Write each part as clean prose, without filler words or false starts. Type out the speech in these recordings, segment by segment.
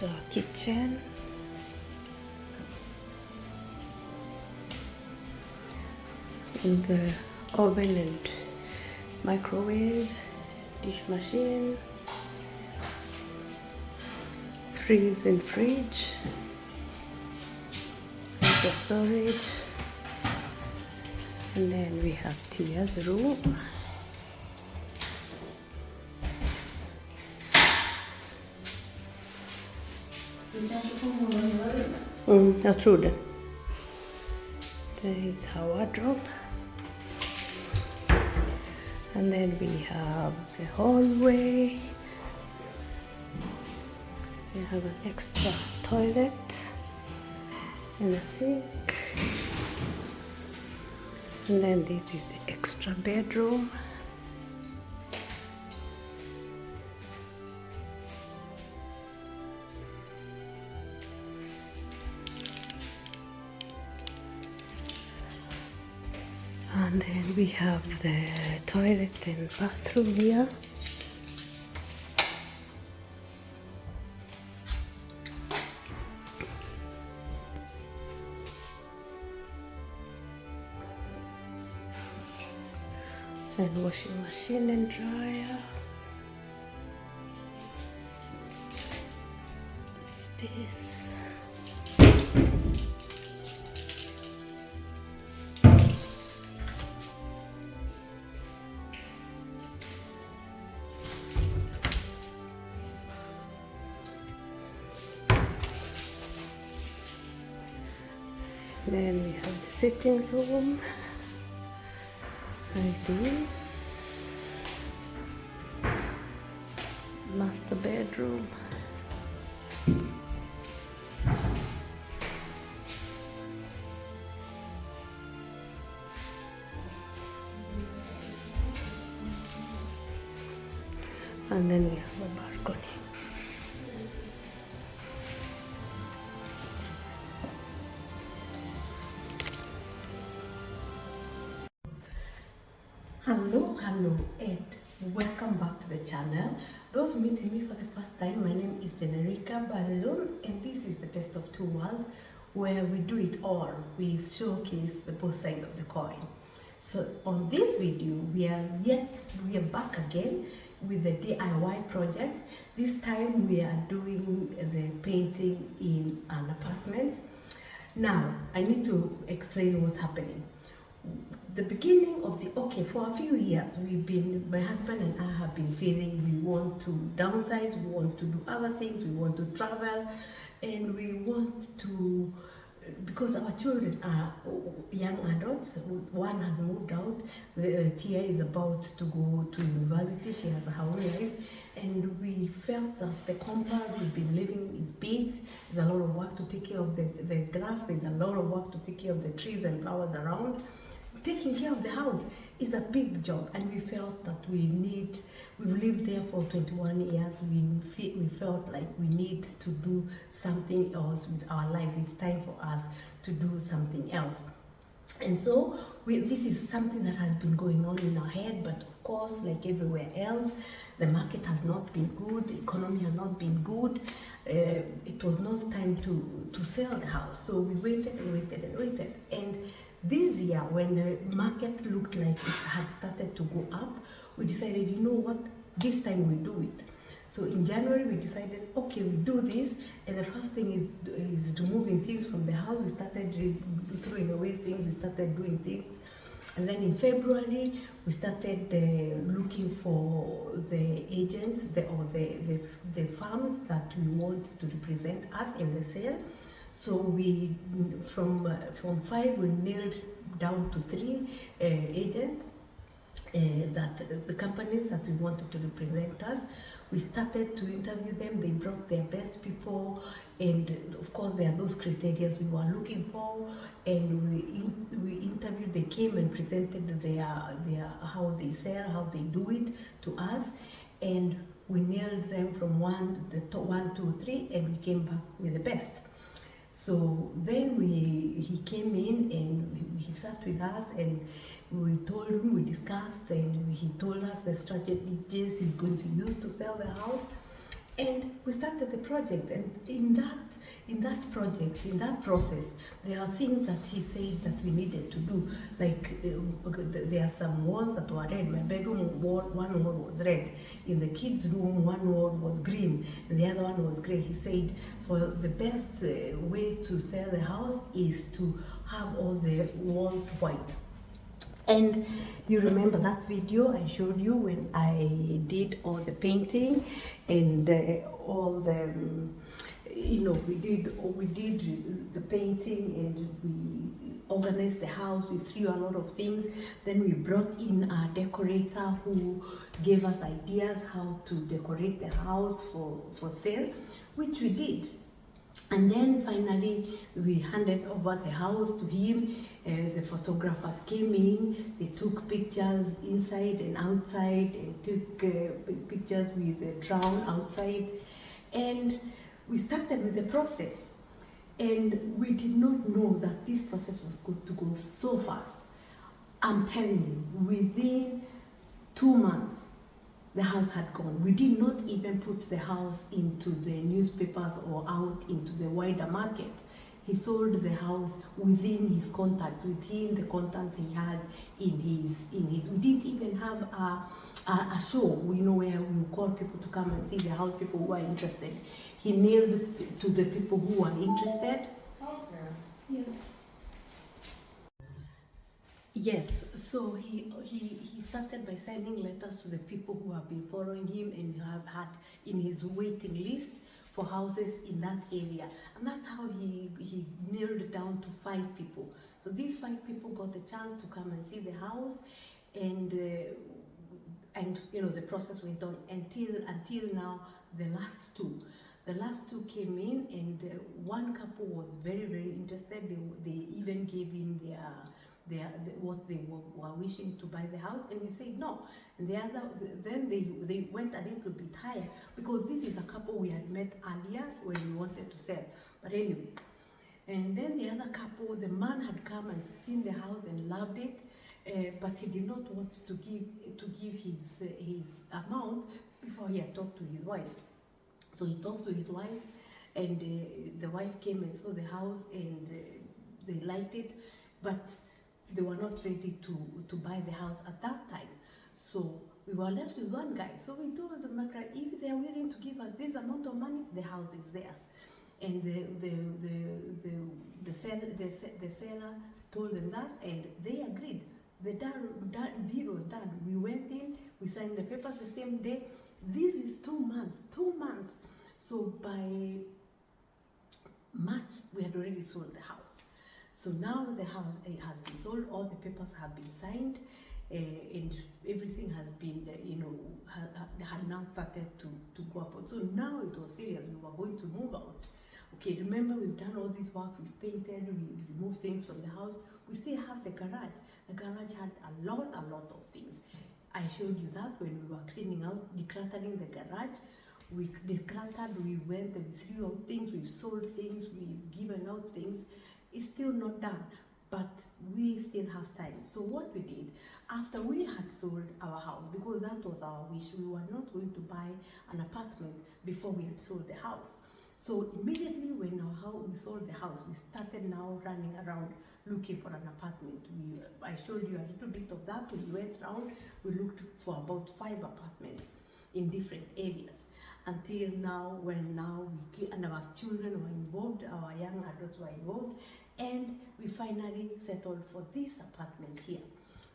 is our kitchen. And the oven and microwave, dish machine, freeze and fridge, and the storage. And then we have Tia's room. Jag tror det. There is our wardrobe. And then we have the hallway. We have an extra toilet and a sink. And then this is the extra bedroom. And then we have the toilet and bathroom here. And washing machine and dryer. Space. Then we have the sitting room, like this, master bedroom, and then we have a balcony. Hello and welcome back to the channel. Those meeting me for the first time, my name is Generica Balloon, and this is the best of two worlds where we do it all. We showcase the both sides of the coin. So on this video we are back again with the DIY project. This time we are doing the painting in an apartment. Now I need to explain what's happening. The beginning of for a few years my husband and I have been feeling we want to downsize, we want to do other things, we want to travel, and we want to, because our children are young adults. One has moved out, Tia is about to go to university, she has her own life, and we felt that the compound we've been living is big. There's a lot of work to take care of the grass, there's a lot of work to take care of the trees and flowers around. Taking care of the house is a big job, and we felt that we've lived there for 21 years, we felt like we need to do something else with our lives. It's time for us to do something else. And so this is something that has been going on in our head, but of course, like everywhere else, the market has not been good, the economy has not been good. It was not time to sell the house, so we waited and waited and waited. And this year, when the market looked like it had started to go up, we decided, you know what, this time we do it. So in January, we decided, okay, we do this, and the first thing is removing things from the house. We started throwing away things, we started doing things. And then in February, we started looking for the agents, the firms that we want to represent us in the sale. So we, from 5, we nailed down to 3 agents, that the companies that we wanted to represent us. We started to interview them. They brought their best people, and of course there are those criteria we were looking for, and we interviewed. They came and presented their how they sell, how they do it to us, and we nailed them from 1, 2, 3, and we came back with the best. So then he came in and he sat with us, and we told him, we discussed, and he told us the strategies he's going to use to sell the house. And we started the project, and in that project, in that process, there are things that he said that we needed to do. Like there are some walls that were red. My bedroom wall, one wall was red. In the kids' room, one wall was green, and the other one was grey. He said for the best way to sell the house is to have all the walls white. And you remember that video I showed you when I did all the painting and all the, we did the painting and we organized the house. We threw a lot of things. Then we brought in a decorator who gave us ideas how to decorate the house for sale, which we did. And then finally we handed over the house to him. The photographers came in, they took pictures inside and outside and took pictures with the drone outside. And we started with the process. And we did not know that this process was going to go so fast. I'm telling you, within 2 months, the house had gone. We did not even put the house into the newspapers or out into the wider market. He sold the house within his contacts, within the contacts he had in his. We didn't even have a show, where we call people to come and see the house, people who are interested. He mailed to the people who are interested. Yeah. Yes, so he started by sending letters to the people who have been following him and have had in his waiting list for houses in that area. And that's how he nailed down to 5 people. So these 5 people got the chance to come and see the house, and the process went on until now. The last two came in, and one couple was very, very interested. They even gave in what they were wishing to buy the house, and we said no. And then they went a little bit higher, because this is a couple we had met earlier when we wanted to sell. But anyway, and then the other couple, the man had come and seen the house and loved it, but he did not want to give his amount before he had talked to his wife. So he talked to his wife, and the wife came and saw the house, and they liked it, but they were not ready to buy the house at that time. So we were left with one guy. So we told the maker, if they are willing to give us this amount of money, the house is theirs. And the seller told them that, and they agreed. The deal was done. We went in, we signed the papers the same day. This is 2 months. So by March, we had already sold the house. So now the house has been sold, all the papers have been signed, and everything has been, had now started to go up. So now it was serious, we were going to move out. Okay, remember, we've done all this work, we've painted, we removed things from the house. We still have the garage. The garage had a lot of things. I showed you that when we were cleaning out, decluttering the garage. We decluttered, we went and threw out things, we've sold things, we've given out things. It's still not done, but we still have time. So what we did, after we had sold our house, because that was our wish, we were not going to buy an apartment before we had sold the house. So immediately when we sold the house, we started now running around looking for an apartment. I showed you a little bit of that. We went around, we looked for about 5 apartments in different areas. Until now, and our children were involved, our young adults were involved, and we finally settled for this apartment here.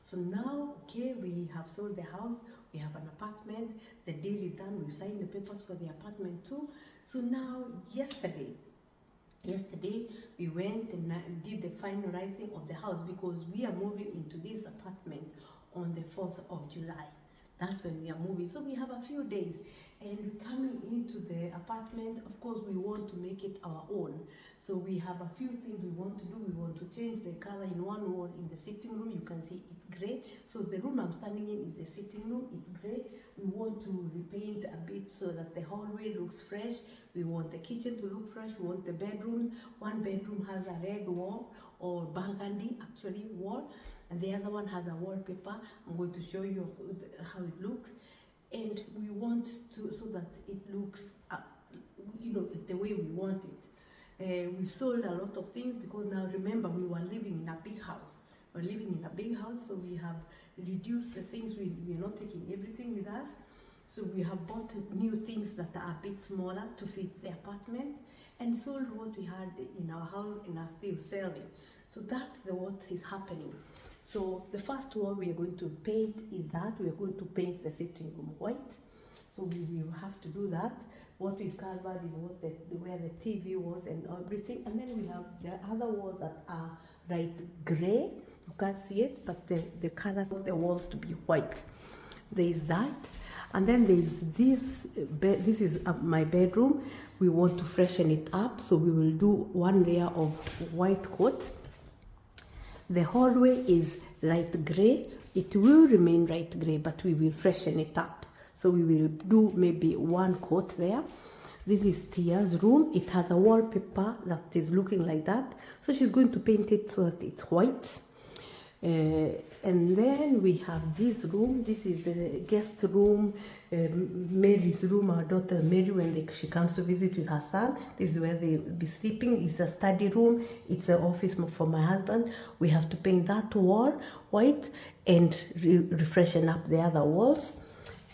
So now, okay, we have sold the house, we have an apartment, the deal is done, we signed the papers for the apartment too. So now, yesterday, we went and did the finalizing of the house, because we are moving into this apartment on the 4th of July. That's when we are moving. So we have a few days, and coming into the apartment, of course, we want to make it our own. So we have a few things we want to do. We want to change the color in one wall in the sitting room. You can see it's gray. So the room I'm standing in is the sitting room. It's gray. We want to repaint a bit so that the hallway looks fresh. We want the kitchen to look fresh. We want the bedroom. One bedroom has a red wall, or burgundy wall, and the other one has a wallpaper. I'm going to show you how it looks. and we want to, so that it looks the way we want it. We've sold a lot of things because now, remember, we were living in a big house. We're living in a big house, so we have reduced the things. We're not taking everything with us. So we have bought new things that are a bit smaller to fit the apartment, and sold what we had in our house and are still selling. So that's what is happening. So the first one we are going to paint is that we are going to paint the sitting room white. So we will have to do that. What we've covered is where the TV was and everything. And then we have the other walls that are light grey. You can't see it, but the colors of the walls to be white. There is that. And then there's this this is my bedroom. We want to freshen it up, so we will do one layer of white coat. The hallway is light grey. It will remain light grey, but we will freshen it up. So we will do maybe one coat there. This is Tia's room. It has a wallpaper that is looking like that. So she's going to paint it so that it's white. And then we have this room. This is the guest room, Mary's room, our daughter Mary, when she comes to visit with her son. This is where they'll be sleeping. It's a study room. It's an office for my husband. We have to paint that wall white and refreshen up the other walls.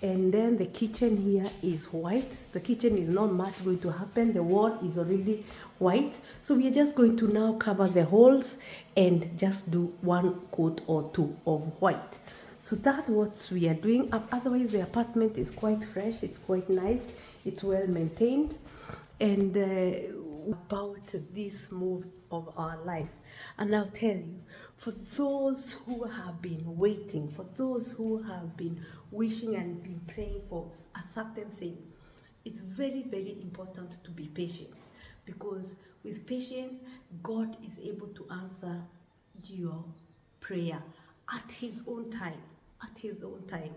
And then the kitchen here is white. The kitchen is not much going to happen. The wall is already white. So we are just going to now cover the holes and just do one coat or two of white. So that's what we are doing. Otherwise, the apartment is quite fresh. It's quite nice. It's well maintained. And about this move of our life. And I'll tell you, for those who have been waiting, for those who have been wishing and been praying for a certain thing, it's very, very important to be patient, because with patience, God is able to answer your prayer at His own time, at His own time.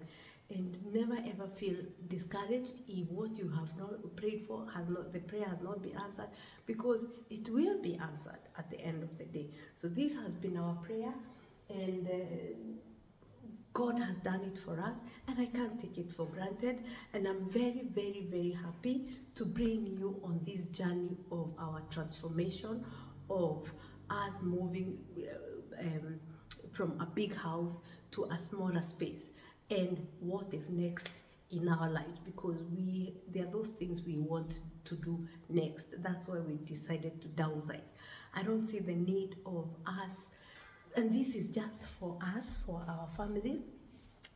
And never ever feel discouraged if what you have not prayed for the prayer has not been answered, because it will be answered at the end of the day. So this has been our prayer, and God has done it for us, and I can't take it for granted. And I'm very, very, very happy to bring you on this journey of our transformation, of us moving from a big house to a smaller space, and what is next in our lives, because there are those things we want to do next. That's why we decided to downsize. I don't see the need of us, and this is just for us, for our family.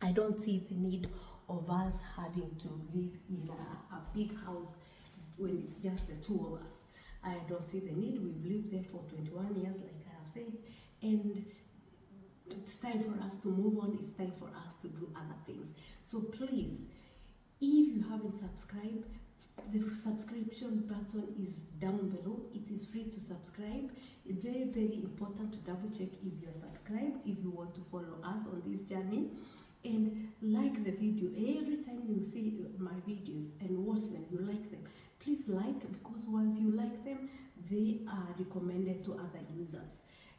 I don't see the need of us having to live in a big house when it's just the two of us. I don't see the need. We've lived there for 21 years, like I have said, and it's time for us to move on. It's time for us to do other things. So please, if you haven't subscribed, the subscription button is down below. It is free to subscribe. It's very, very important to double check if you're subscribed, if you want to follow us on this journey. And like the video. Every time you see my videos and watch them, you like them, please like, because once you like them, they are recommended to other users.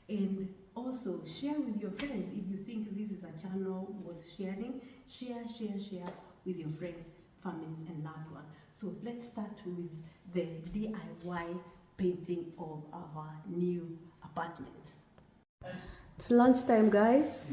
And also share with your friends. If you think this is a channel worth sharing, share with your friends, families, and loved ones. So let's start with the DIY painting of our new apartment. It's lunchtime, guys.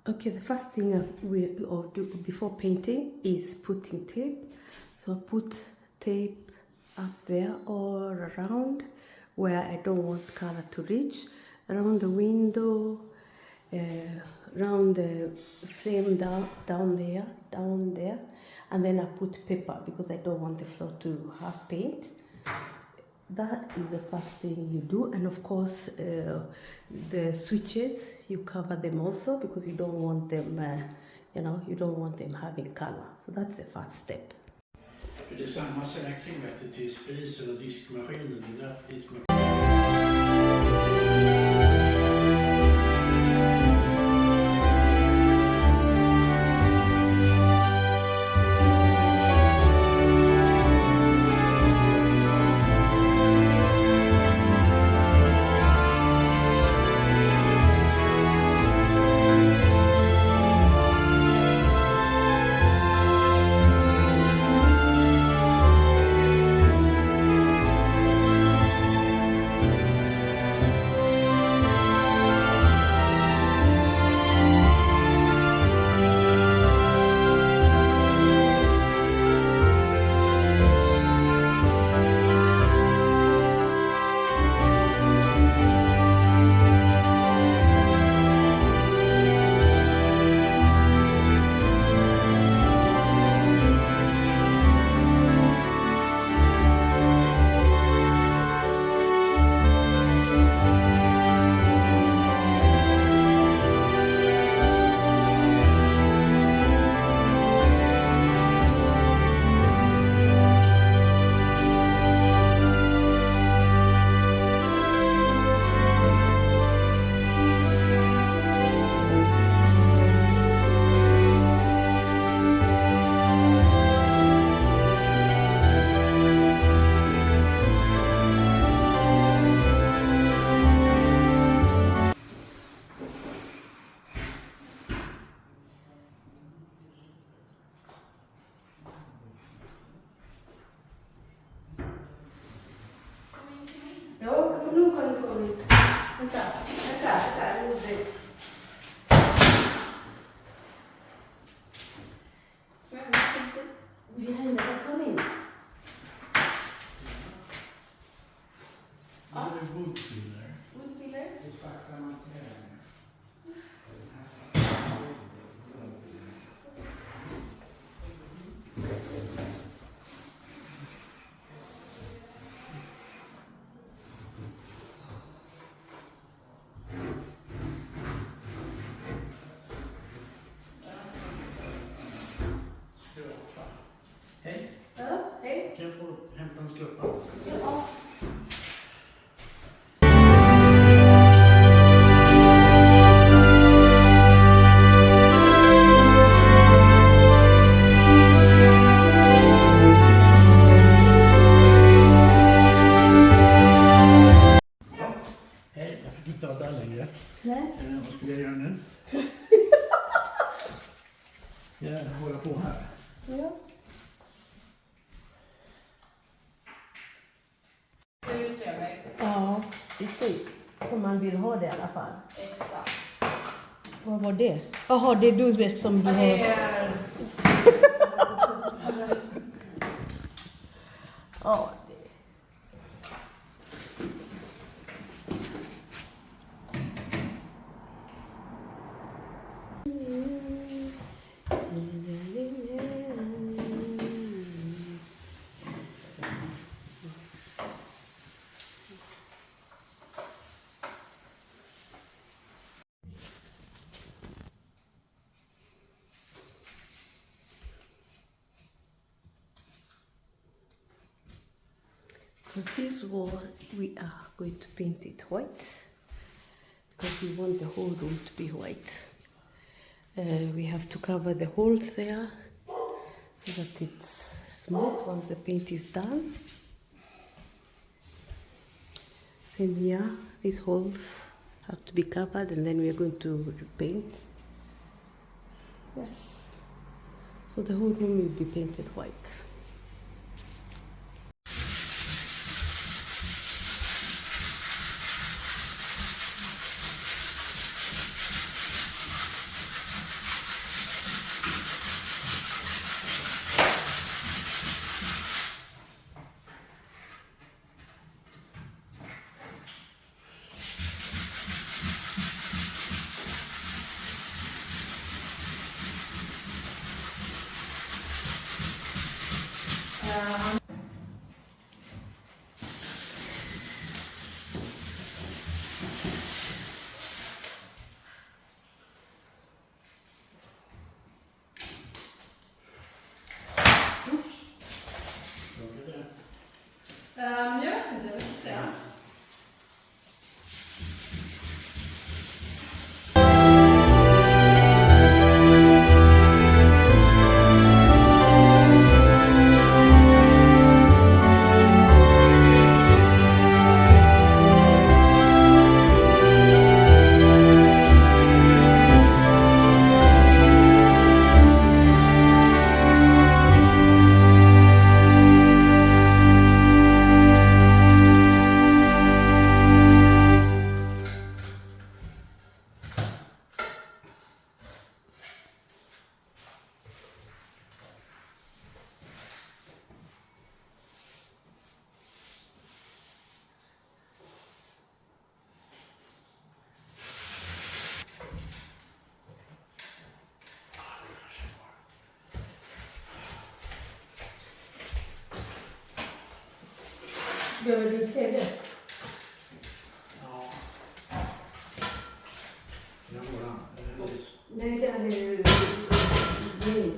Okay, the first thing we'll do before painting is putting tape. So put tape up there all around where I don't want color to reach, around the window, around the frame down there, and then I put paper because I don't want the floor to have paint. That is the first thing you do. And of course, the switches, you cover them also, because you don't want them, you don't want them having color. So that's the first step. Det är samma säkring till spisen och diskmaskinen. sorry. Vänta. Jag gjorde... Behind the come in. Det är woodfiller. Woodfiller? Det är svarta material. Hej. Ja, hej. Kan jag få hämta en skruppa? Ja. Hej, jag fick inte ha där längre. Nej. Vad skulle jag göra nu? Jag håller på här. Ja. Det är ju trevligt. Ja, precis. Som man vill ha det i alla fall. Exakt. Vad var det? Jaha, det är du vet som du Ja, har... det är... Ja, det... For this wall, we are going to paint it white because we want the whole room to be white. We have to cover the holes there so that it's smooth once the paint is done. Same here, these holes have to be covered and then we are going to paint. Yes. So the whole room will be painted white. Jag vet inte, vad ska jag säga? Behöver du se det? Ja. Jag går an. Nej, det är ju Dennis.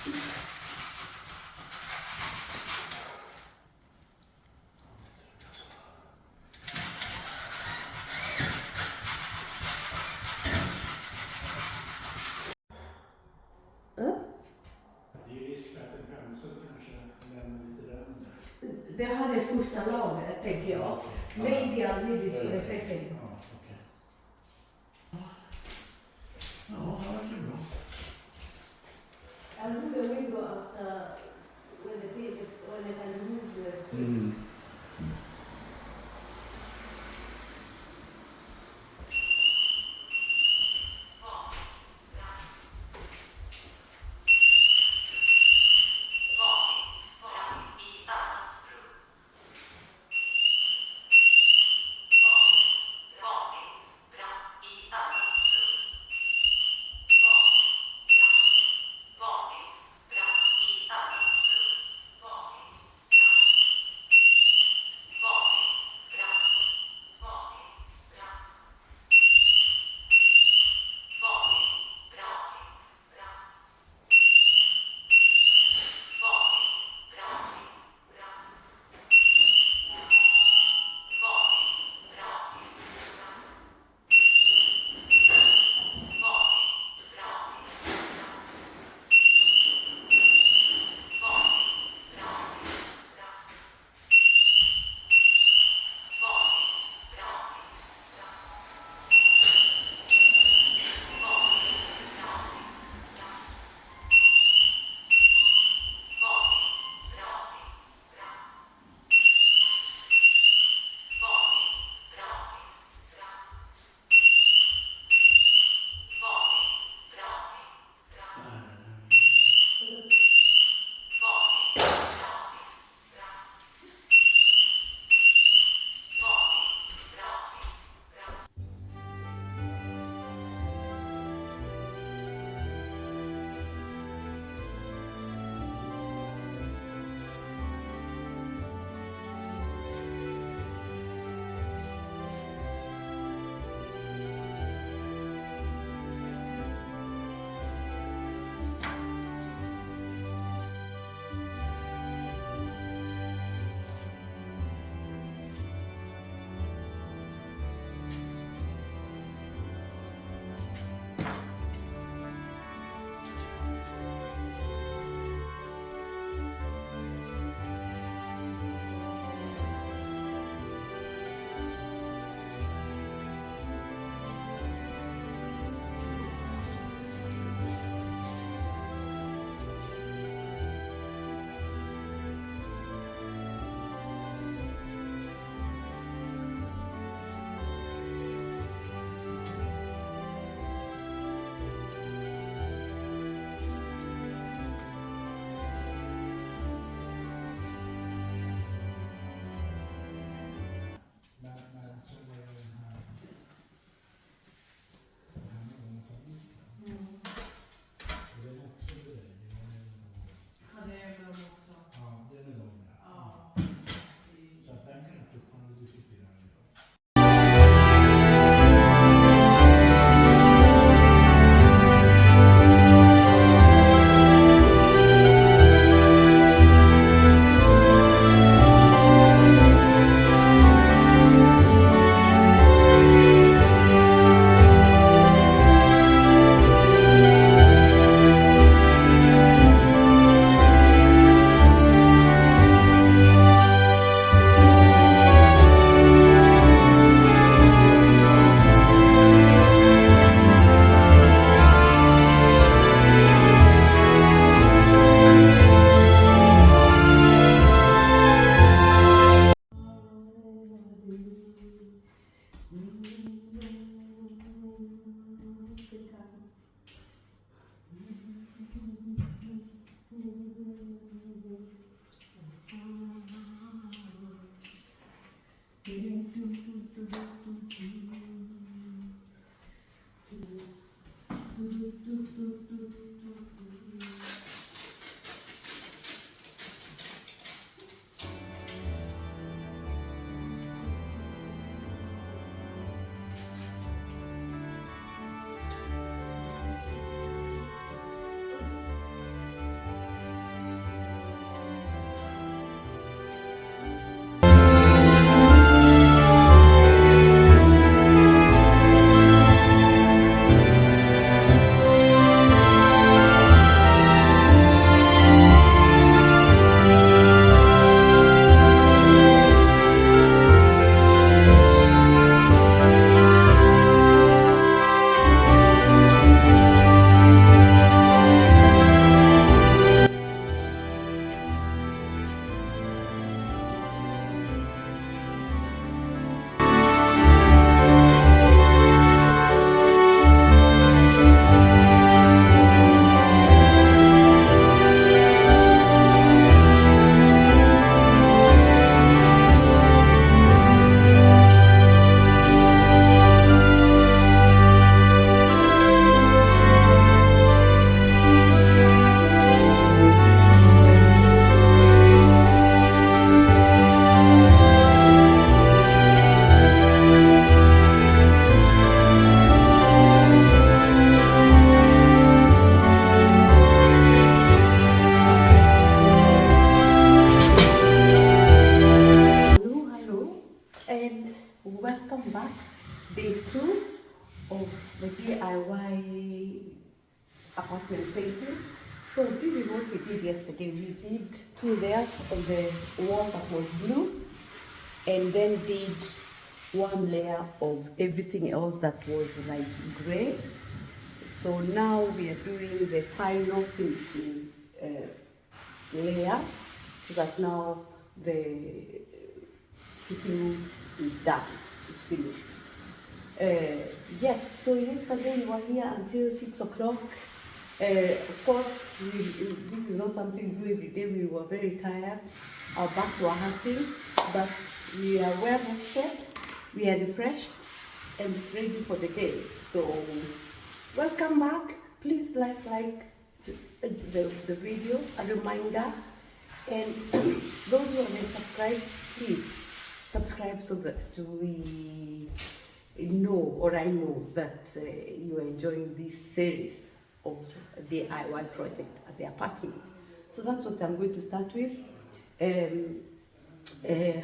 Det är risk för att en pensel kanske lämnar lite ränder. Det här är första lagret, tänker jag. Maybe I'll need it for the second. Ja, okej. Ja, det är bra. I'll do the window after when I can remove the... Mm. apartment painting. So this is what we did yesterday. We did 2 layers on the wall that was blue, and then did 1 layer of everything else that was like gray. So now we are doing the final finishing layer, so that now the sitting room is done, is finished. Yes, so yesterday we were here until 6 o'clock. Of course, this is not something we do every day. We were very tired. Our backs were hurting, but we are well rested, we are refreshed and ready for the day. So, welcome back. Please like the video, a reminder. And those who haven't subscribed, please subscribe so that we know, or I know, that you are enjoying this series of DIY project at the apartment. So that's what I'm going to start with.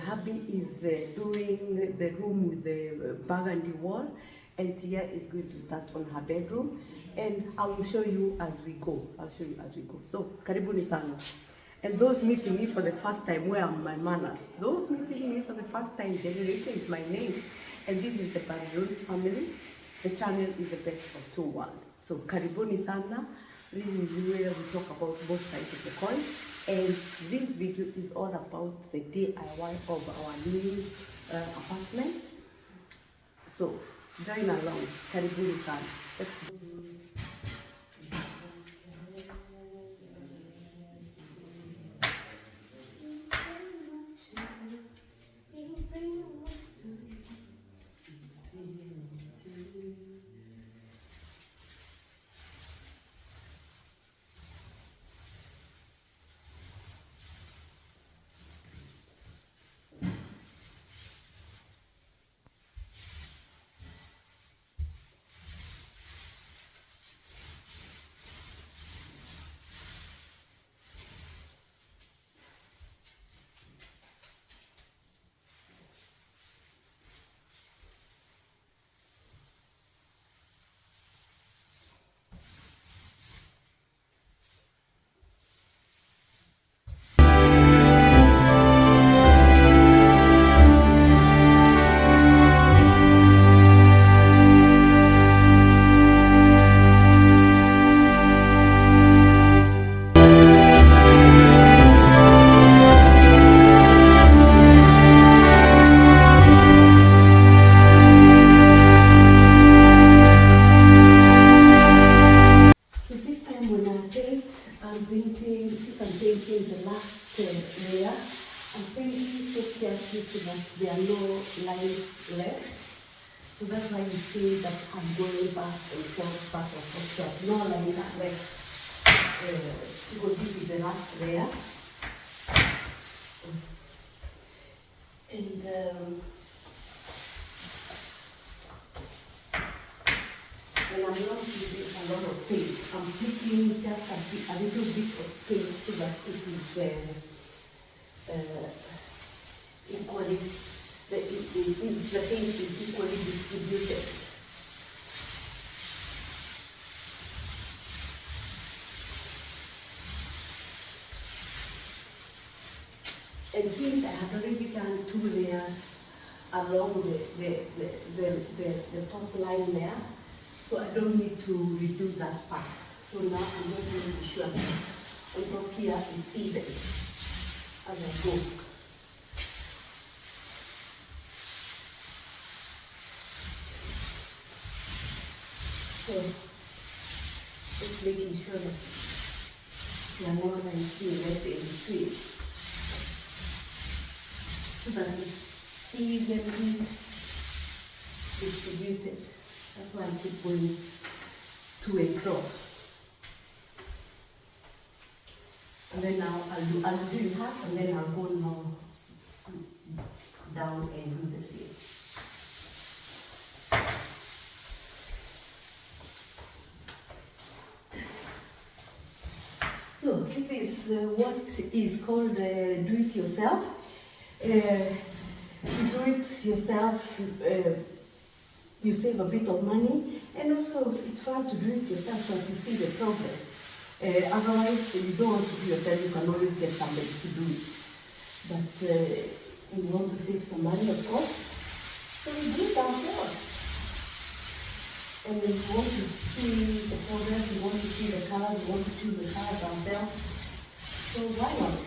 Hubby is doing the room with the burgundy wall, and Tia is going to start on her bedroom, and I will show you as we go. So, karibuni sana. And those meeting me for the first time, where are my manners? Those meeting me for the first time, Generator is my name, and this is the Balloon family. The channel is the best of 2 worlds. So, karibuni sana. This is where we talk about both sides of the coin. And this video is all about the DIY of our new apartment. So, join along. Karibuni sana. Let's go. There are no lines left, so that's why you see that I'm going back and forth, back and forth. No lines are left, because this is the last layer. And I'm not using a lot of paint. I'm picking just a little bit of paint so that it is equally, the paint is equally distributed. And since I have already done 2 layers along the top line there, so I don't need to redo that part. So now I'm not going to be sure that on top here is even as I go. So, just making sure that there are no lines left in between, so that it's evenly distributed. That's why I keep going to and fro. And then now I'll do half, and then I'll go now down and do the same. So this is what is called do-it-yourself. You do it yourself you save a bit of money, and also it's fun to do it yourself so that you see the progress. Otherwise, you don't want to do yourself, you can always get somebody to do it. But we want to save some money, of course, so we do it ourselves. And we want to see the progress, we want to see the colors, we want to choose the colors ourselves. So why not?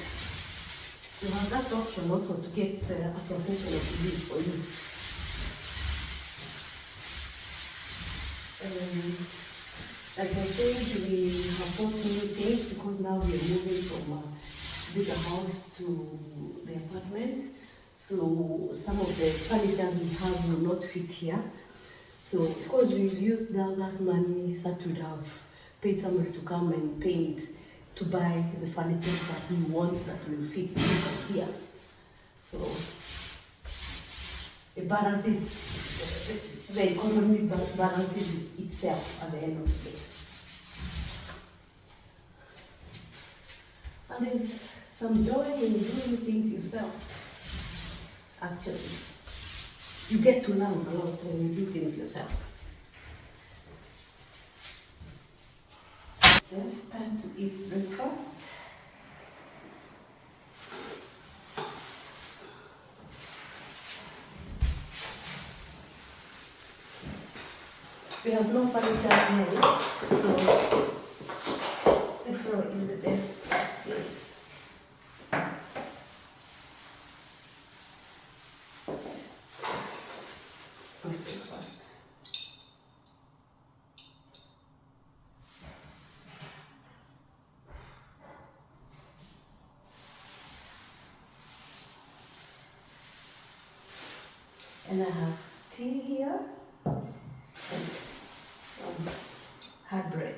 You have that option also to get a professional to do it for you. Like I said, we have bought new things because now we are moving from a bigger house to the apartment. So some of the furniture we have will not fit here. So of course we've used now that money that would have paid somebody to come and paint to buy the furniture that we want that will fit here. So it balances, the economy balances itself at the end of the day. And there's some joy in doing things yourself, actually. You get to learn a lot when you do things yourself. Just time to eat breakfast. We have no furniture here, so the floor is the best place. My breakfast. And I have tea here and some hard bread.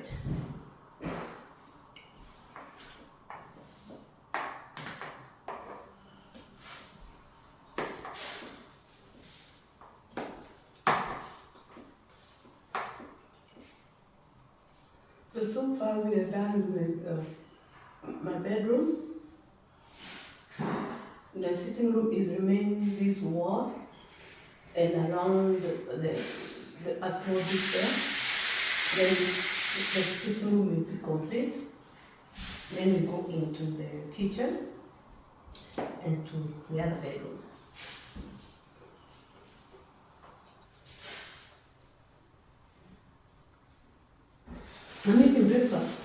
So far we are done with my bedroom. The sitting room is remaining this wall and around the a small bit there. Then the sitting room will be complete. Then we go into the kitchen and to the other bedrooms. I'm making breakfast.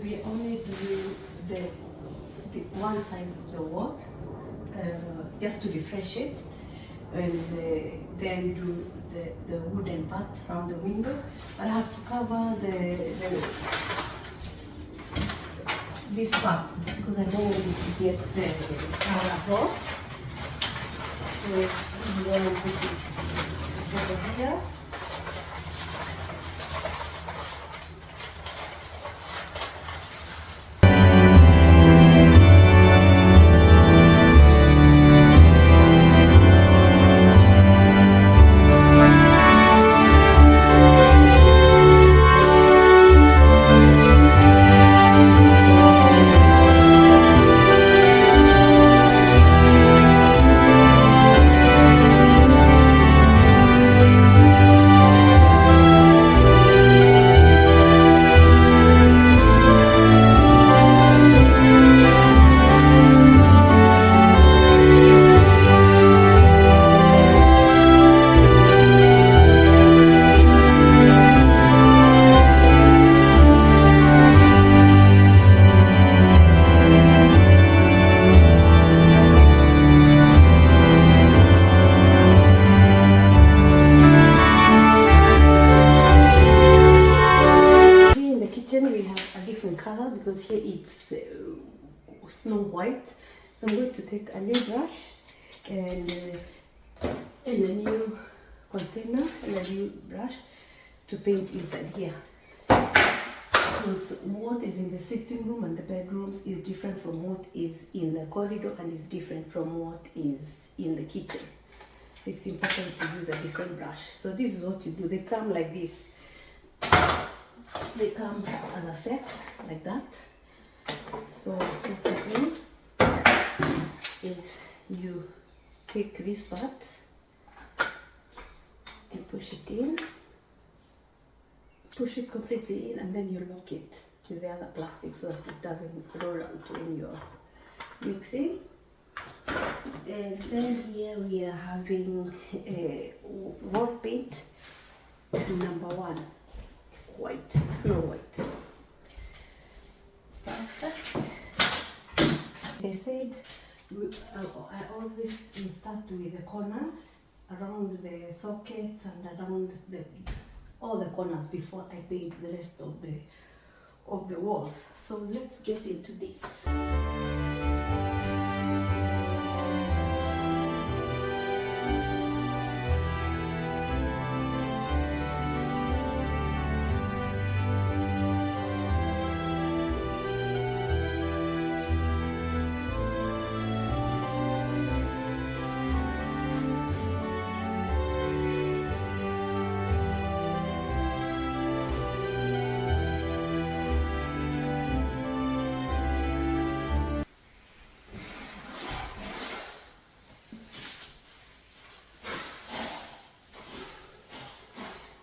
We only do the one side of the wall just to refresh it, and then do the wooden part around the window. But I have to cover this part because I don't want to get the color off. So I'm going to put it over here. We have a different color because here it's snow white. So I'm going to take a little brush and a new container and a new brush to paint inside here. Because what is in the sitting room and the bedrooms is different from what is in the corridor and is different from what is in the kitchen. So it's important to use a different brush. So this is what you do. They come like this. They come as a set like that. So what you do is you take this part and push it in. Push it completely in and then you lock it with the other plastic so that it doesn't roll out when you're mixing. And then here we are having a wall paint number 1, white, snow white. Perfect. Like I said, I always start with the corners around the sockets and around all the corners before I paint the rest of the walls. So let's get into this.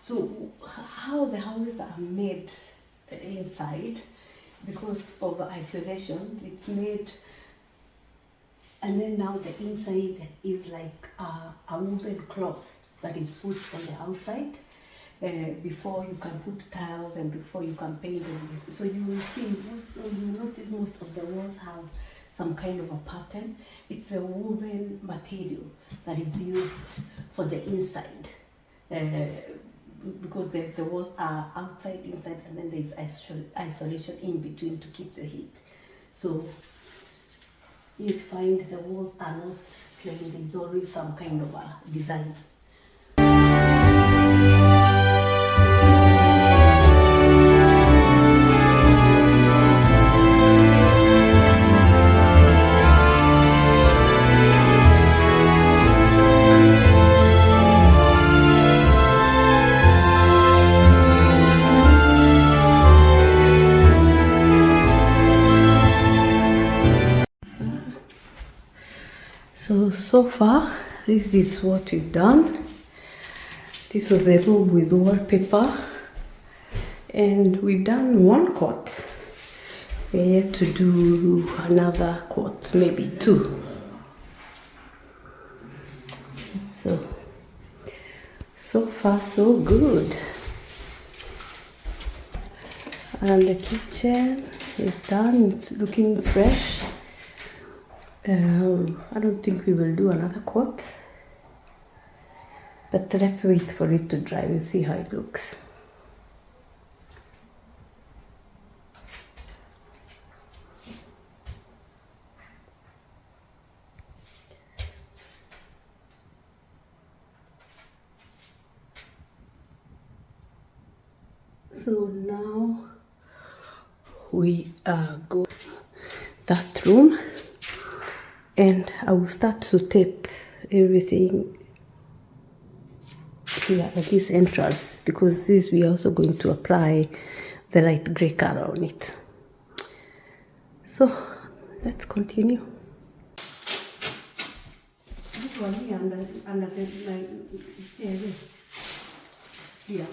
So how the houses are made inside, because of isolation, it's made, and then now the inside is like a woven cloth that is put on the outside before you can put tiles and before you can paint them. So you will see, you notice most of the walls have some kind of a pattern. It's a woven material that is used for the inside. Because the walls are outside, inside, and then there's isolation in between to keep the heat. So you find the walls are not plain, there's always some kind of a design. So far, this is what we've done. This was the room with wallpaper, and we've done one coat. We have to do another coat, maybe 2. So far so good. And the kitchen is done, it's looking fresh. I don't think we will do another coat, but let's wait for it to dry and see how it looks. So now we are going that room. And I will start to tape everything here at this entrance, because this we are also going to apply the light grey color on it. So let's continue. This one here under the here.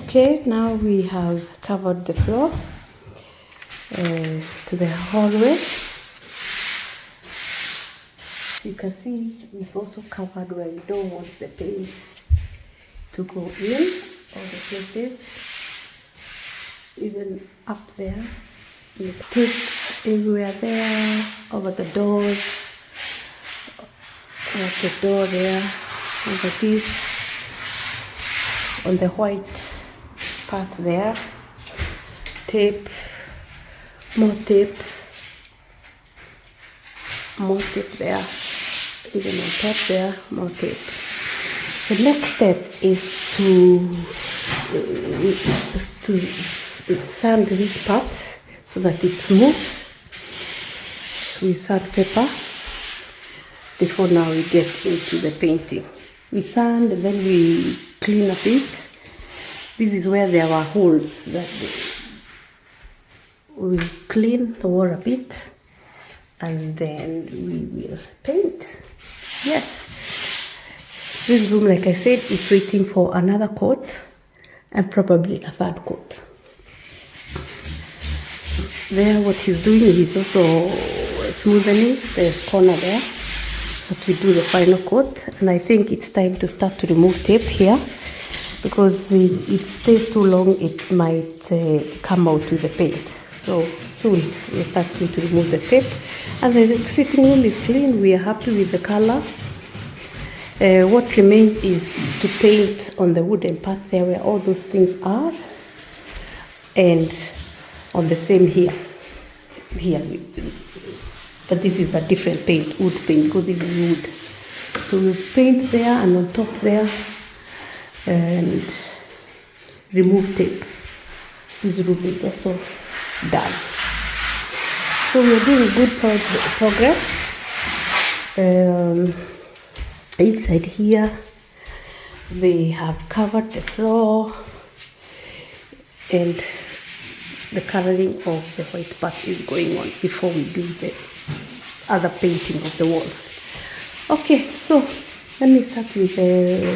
Okay, now we have covered the floor to the hallway. You can see we've also covered where we don't want the paint to go in, all the places, even up there. You take everywhere there, over the doors, over the door there, over this, on the white part there, tape, more tape there, even on top there, more tape. The next step is to sand this part so that it's smooth with sandpaper before now we get into the painting. We sand and then we clean a bit. This is where there were holes that we clean the wall a bit and then we will paint. Yes. This room, like I said, is waiting for another coat and probably a third coat. There, what he's doing is also smoothening the corner there, but we do the final coat. And I think it's time to start to remove tape here, because if it stays too long, it might come out with the paint. So soon we're starting to remove the tape. And the sitting room is clean. We are happy with the color. What remains is to paint on the wooden part there where all those things are, and on the same here, but this is a different paint, wood paint, because this is wood. So we'll paint there and on top there and remove tape. This room is also done. So we're doing good progress. Inside here, they have covered the floor and the coloring of the white part is going on before we do the other painting of the walls. Okay, so let me start with the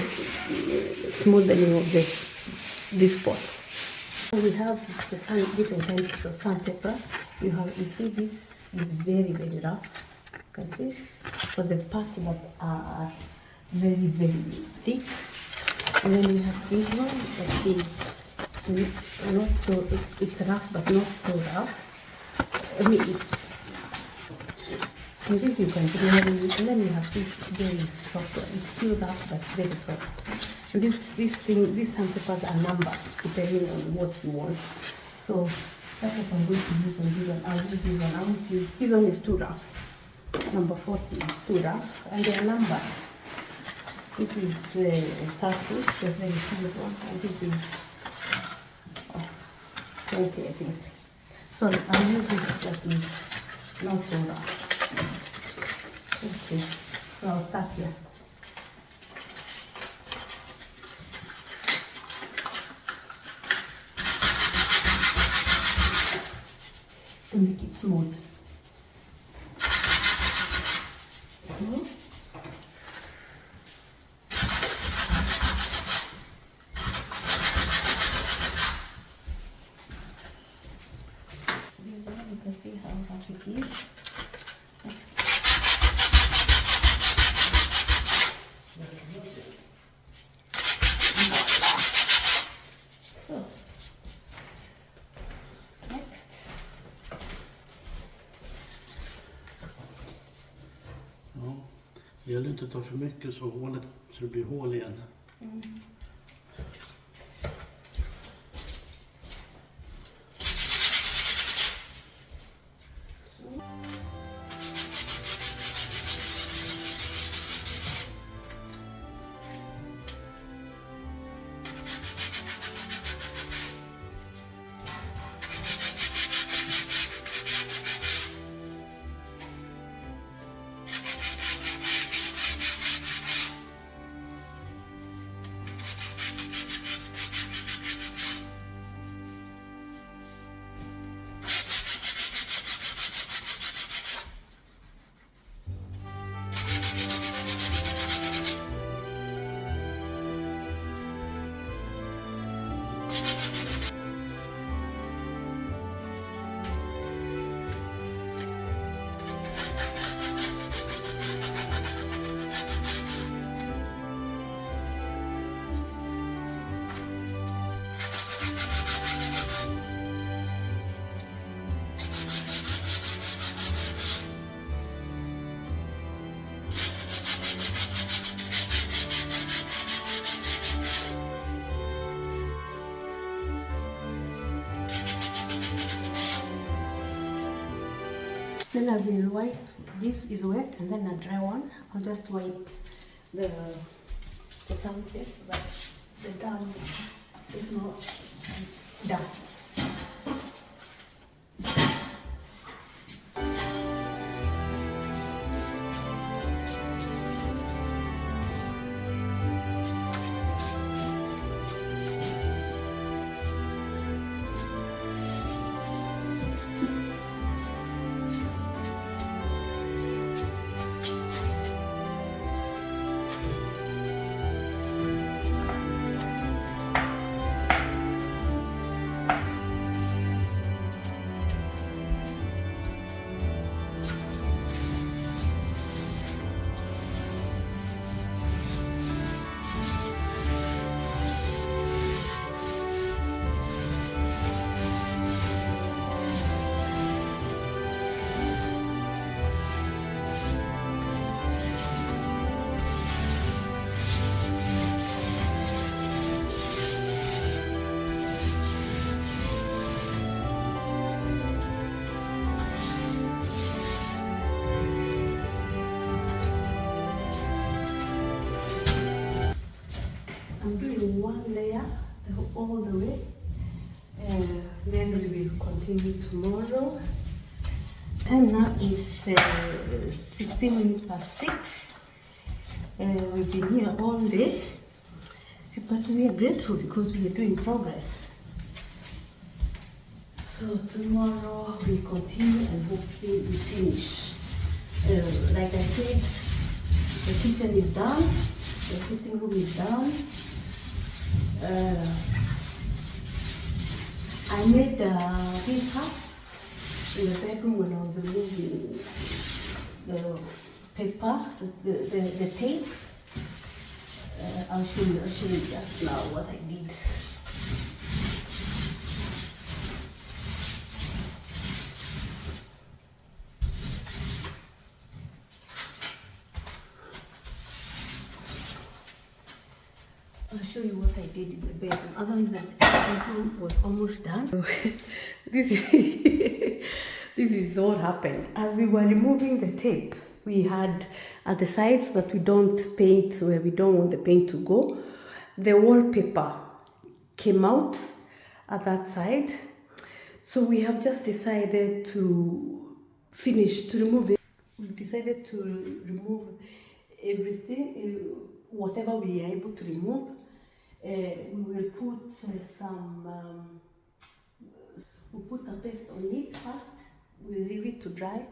smoothing of these spots. We have the different types of sandpaper. You see this is very, very rough. You can see for the parts that are very, very thick. And then we have this one that is not so, it's rough but not so rough. I mean, and this you can see, and then we have this very soft one. It's still rough but very soft. And these sandpapers are numbered depending on what you want. So that's what I'm going to use on this one. I'll use this one. I won't use this one, is too rough. Number 40 is too rough, and they are numbered. This is 30, the very smooth one, and this is 20, I think. So I'll use this that is not so rough. Let's see. So I'll start here. To make it smooth. You can see how rough it is. So, next. Ja, det gäller inte att ta för mycket så det blir hål igen. Then I will wipe. This is wet, and then a dry one. I'll just wipe the surfaces so that the down is not dust. I'm doing one layer all the way, and then we will continue tomorrow. Time now is 16 minutes past 6. We've been here all day, but we are grateful because we are doing progress. So tomorrow we continue and hopefully we finish. Like I said, the kitchen is done, the sitting room is done. I made this half in the bedroom when I was removing the paper, the tape. I'll show you just now what I did. I'll show you what I did in the bedroom. Otherwise, the bedroom was almost done. This is what happened. As we were removing the tape, we had at the sides that we don't paint where we don't want the paint to go. The wallpaper came out at that side. So we have just decided to remove it. We've decided to remove everything, whatever we are able to remove. We will put we'll put a paste on it first. We'll leave it to dry.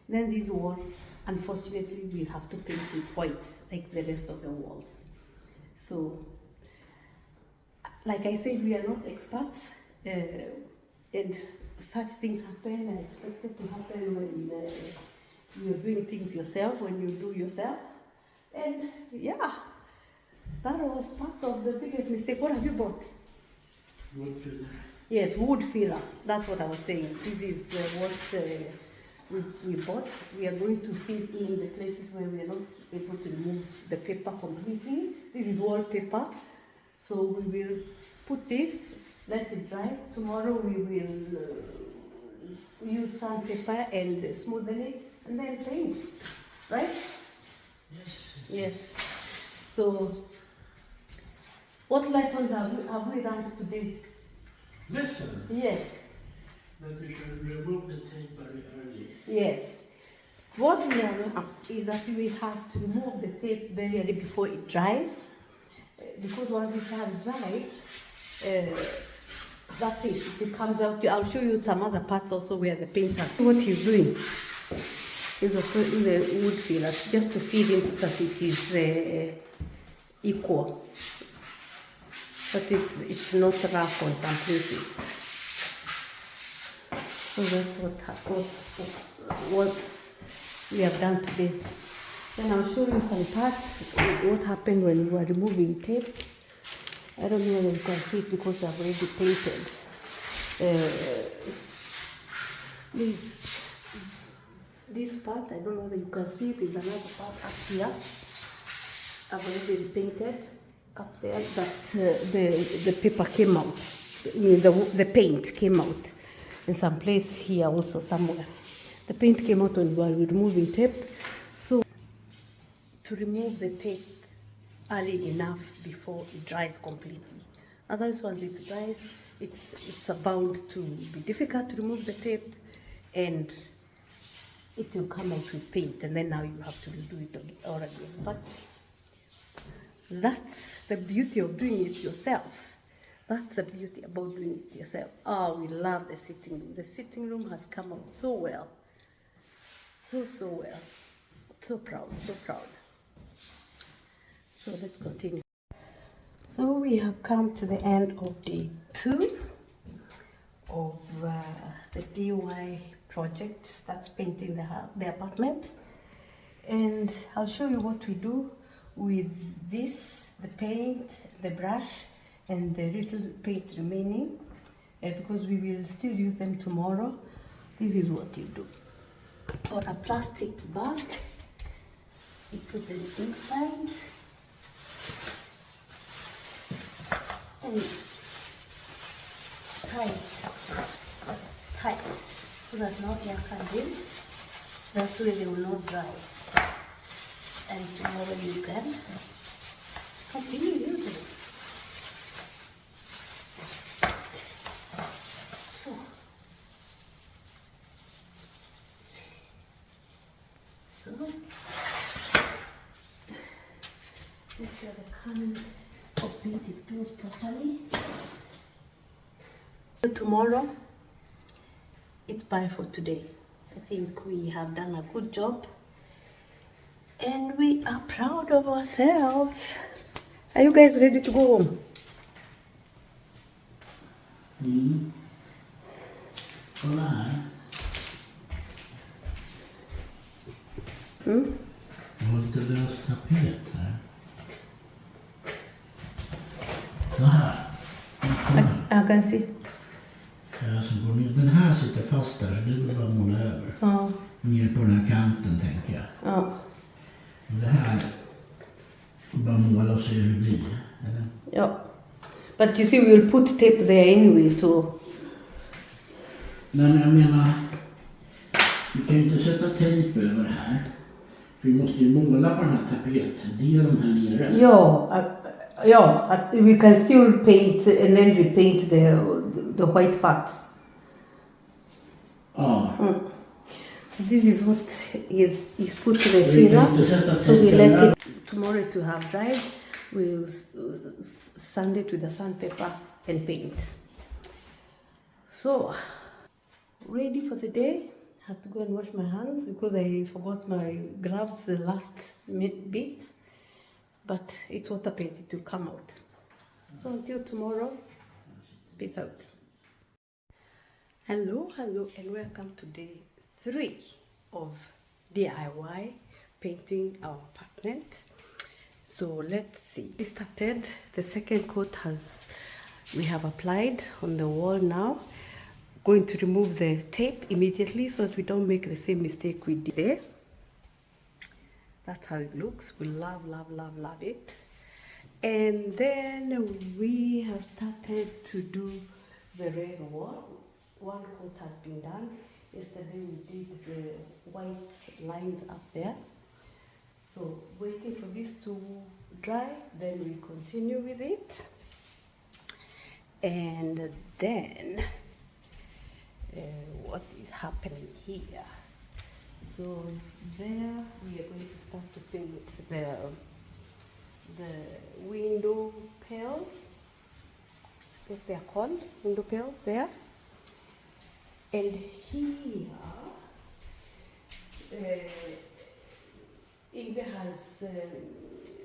Then this wall, unfortunately, we'll have to paint it white like the rest of the walls. So, like I said, we are not experts, and such things happen. I expect it to happen when you're doing things yourself, when you do yourself. And yeah, that was part of the biggest mistake. What have you bought? Wood filler. Yes, wood filler. That's what I was saying. This is what we bought. We are going to fill in the places where we are not able to remove the paper completely. This is wallpaper. So we will put this, let it dry. Tomorrow we will use sandpaper and smoothen it and then paint. Right? Yes. Yes. So, what lessons have we learned today? Listen, Yes. that we should remove the tape very early. Yes. What we learned is that we have to remove the tape very early before it dries. Because once it has dried, that's it. It comes out. I'll show you some other parts also where the paint has. What he's doing is putting the wood filler just to feed in so that it is equal. But it's not rough on some places. So that's what we have done today. Then I'll show you some parts, what happened when we were removing tape. I don't know whether you can see it because I've already painted. This part, I don't know whether you can see it, there's another part up here. I've already painted up there, but the paper came out. The paint came out in some place here also somewhere. The paint came out while we were removing tape. So to remove the tape early enough before it dries completely. Otherwise, once it dries, it's bound to be difficult to remove the tape, and it will come out with paint, and then now you have to do it all again. But that's the beauty of doing it yourself. That's the beauty about doing it yourself. Oh, we love the sitting room. The sitting room has come out so well. So well. So proud, so proud. So let's continue. So we have come to the end of day 2 of the DIY project. That's painting the apartment. And I'll show you what we do with this, the paint, the brush, and the little paint remaining, because we will still use them tomorrow. This is what you do. For a plastic bag, you put them inside and tight, so that no air can in. That way they will not dry. And tomorrow you can continue using it. So make sure the can of paint is closed properly. So tomorrow, it's bye for today. I think we have done a good job, and we are proud of ourselves. Are you guys ready to go home? Kolla här. Jag har lite lös tapet här. Så här. I can see. Alltså, den här sitter fast där. Det vill bara måla över. Ja. Ner på den här kanten, tänker jag. Ja. Och det här får bara måla och se hur det blir. Eller? Ja. But you see, we will put tape there anyway, so... Men jag menar, vi kan ju inte sätta tejp över här. Vi måste ju måla på den här tapetdelen här nere. Ja, we can still paint and then repaint the white part. Ja. So this is what is put to the sealer. So we let it tomorrow to have dried. We'll sand it with the sandpaper and paint. So, ready for the day. I have to go and wash my hands because I forgot my gloves the last bit. But it's water paint, it will come out. So until tomorrow, peace out. Hello, and welcome to day 3 of DIY painting our apartment. So let's see. We started, the second coat we have applied on the wall now. Going to remove the tape immediately so that we don't make the same mistake we did there. That's how it looks. We love it. And then we have started to do the red wall. One coat has been done. Yesterday we did the white lines up there. So waiting for this to dry, then we continue with it. And then what is happening here? So there we are going to start to paint the window pails, if they are called window pails there. And here Ingve has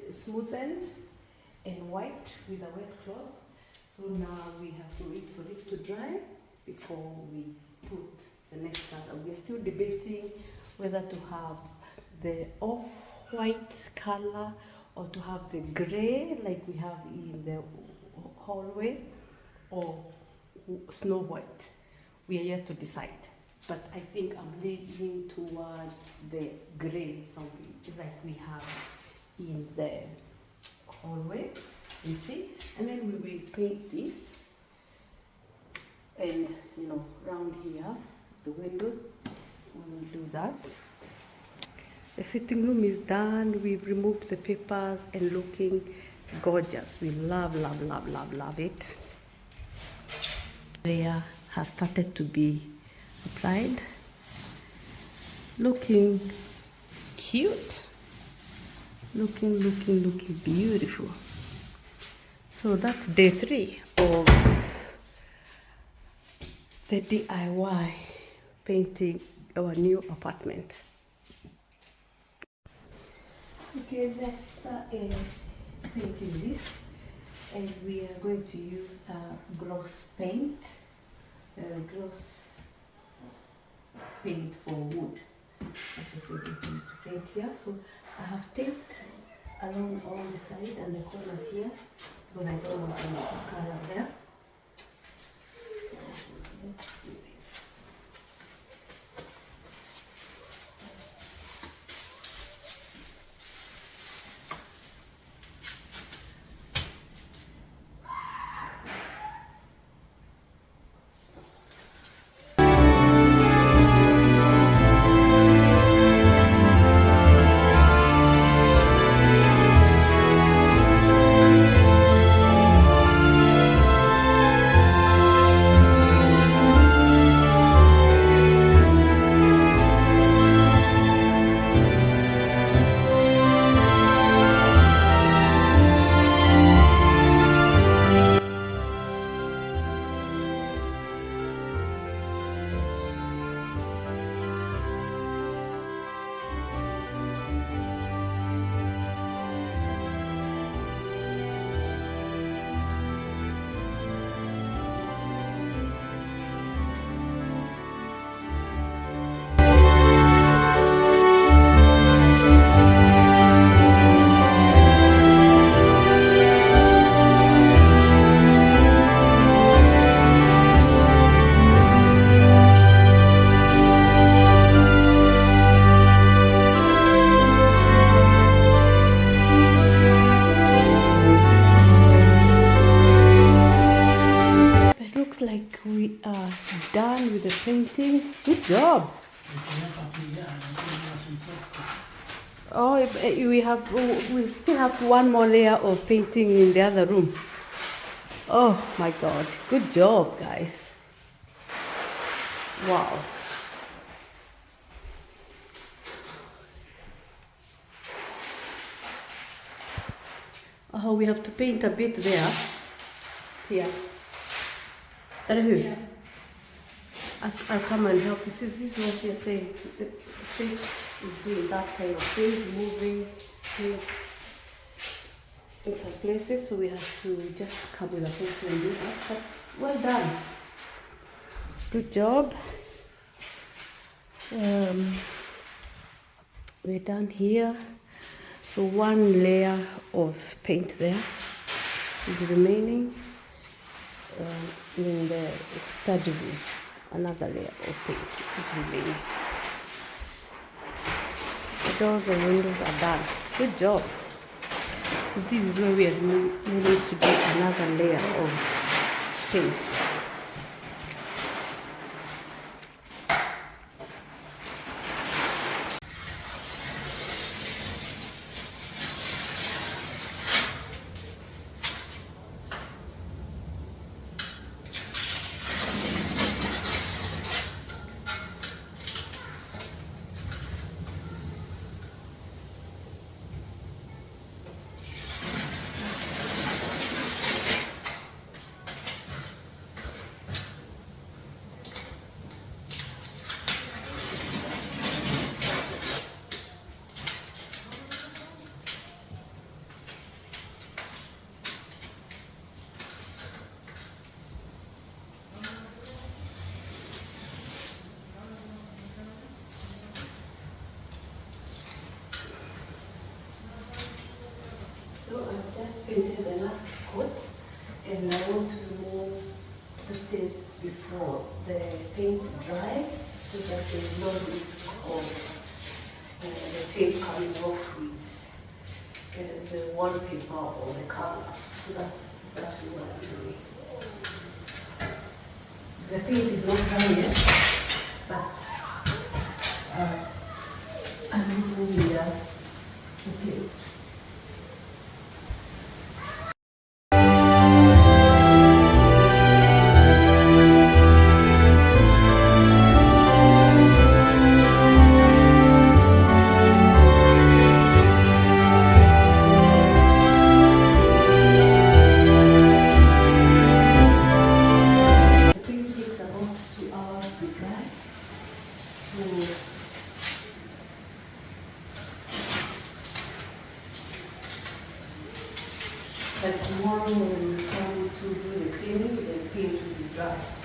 smoothened and wiped with a wet cloth. So now we have to wait for it to dry before we put the next color. We're still debating whether to have the off-white color or to have the gray like we have in the hallway, or snow white. We are yet to decide, but I think I'm leaning towards the gray, something like we have in the hallway, you see. And then we will paint this, and round here, the window, we will do that. The sitting room is done. We've removed the papers and looking gorgeous. We love it. Layer has started to be applied. Looking cute. Looking beautiful. So that's day 3 of the DIY painting our new apartment. Okay, let's start painting this, and we are going to use gloss paint for wood. That's what we're going to use to paint here. So I have taped along all the sides and the corners here because I don't want any color there. So let's do this. Like we are done with the painting. Good job. Oh, we still have one more layer of painting in the other room. Oh my God, good job, guys. Wow. Oh, we have to paint a bit there. Here. Yeah. I'll come and help you. See, this is what you're saying. The paint is doing that kind of thing, moving paints in some places, so we have to just come with a pencil and do that. But well done. Good job. We're done here. So one layer of paint there is remaining. In the study room, another layer of paint is remaining. The doors and windows are done. Good job. So this is where we are needing to do another layer of paint. Painted the last coat, and I want to remove the tape before the paint dries so that there is no risk of the tape coming off with the wallpaper or the color. So that's exactly what I'm doing. The paint is not dry yet, but tomorrow when we come to do the cleaning, the paint will be dry.